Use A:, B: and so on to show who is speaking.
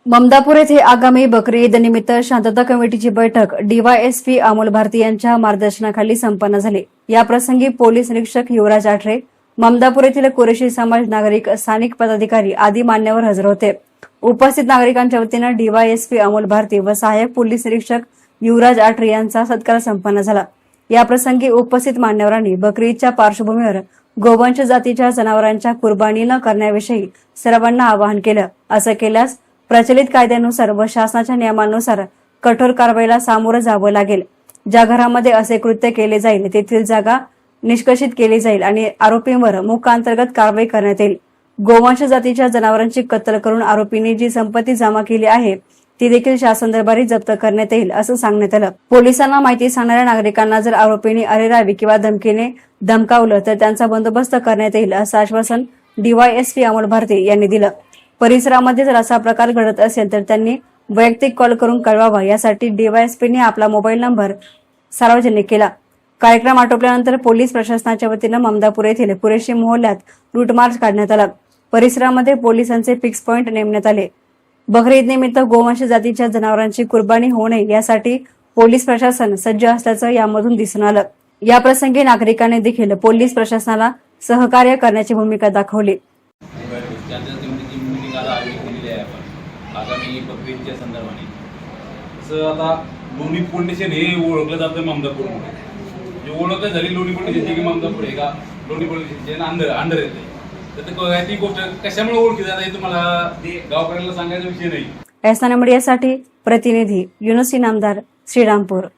A: ममदापूर येथे आगामी बकरी ईद निमित्त शांतता कमिटीची बैठक डीवायएसपी अमोल भारती यांच्या मार्गदर्शनाखाली संपन्न झाली। याप्रसंगी पोलीस निरीक्षक युवराज आठरे, ममदापूर येथील कुरेशी समाज, नागरिक, स्थानिक पदाधिकारी आदी मान्यवर हजर होते। उपस्थित नागरिकांच्या वतीने डीवायएसपी अमोल भारती व सहाय्यक पोलीस निरीक्षक युवराज आठरे यांचा सत्कार संपन्न झाला। याप्रसंगी उपस्थित मान्यवरांनी बकरी ईदच्या पार्श्वभूमीवर गोवंश जातीच्या जनावरांच्या कुर्बानी न करण्याविषयी सर्वांना आवाहन केलं। असं केल्यास प्रचलित कायद्यानुसार व शासनाच्या नियमानुसार कठोर कारवाईला सामोरं जावं लागेल। ज्या घरामध्ये असे कृत्य केले जाईल तेथील जागा निष्कर्षित केली जाईल आणि आरोपींवर मोक्काअंतर्गत कारवाई करण्यात येईल। गोवंश जातीच्या जनावरांची कत्तल करून आरोपींनी जी संपत्ती जमा केली आहे ती देखील शासन दरबारी जप्त करण्यात येईल असं सांगण्यात आलं। पोलिसांना माहिती सांगणाऱ्या नागरिकांना जर आरोपींनी अरेरावी किंवा धमकीने धमकावलं तर त्यांचा बंदोबस्त करण्यात येईल असं आश्वासन डीवायएसपी अमोल भारती यांनी दिलं। परिसरामध्ये जर असा प्रकार घडत असेल तर त्यांनी वैयक्तिक कॉल करून कळवावा, यासाठी डीवायएसपीने आपला मोबाईल नंबर सार्वजनिक केला। कार्यक्रम आटोपल्यानंतर पोलीस प्रशासनाच्या वतीने ममदापूर येथील कुरेशी मोहल्ल्यात रूट मार्च काढण्यात आला। परिसरामध्ये पोलिसांचे फिक्स पॉइंट नेमण्यात आले। बकरी ईद निमित्त गोवंश जातीच्या जनावरांची कुर्बानी होऊ नये यासाठी पोलीस प्रशासन सज्ज असल्याचं यामधून दिसून आलं। याप्रसंगी नागरिकांनी देखील पोलीस प्रशासनाला सहकार्य करण्याची भूमिका दाखवली।
B: आगामी बकरीच्या संदर्भाने असं आता लोणी पोलीस स्टेशन हे ओळखलं जातं ममदापूरमध्ये। जे ओळख झाली लोणी पोलीस स्टेशन की ममदापूर आहे का लोणी पोलीस स्टेशन अंडर येते, तर ती गोष्ट कशामुळे ओळखली जाते तुम्हाला गावकऱ्यांना सांगायचा विषय नाही।
A: एसएन मीडियासाठी प्रतिनिधी युनुस इनामदार, श्रीरामपूर।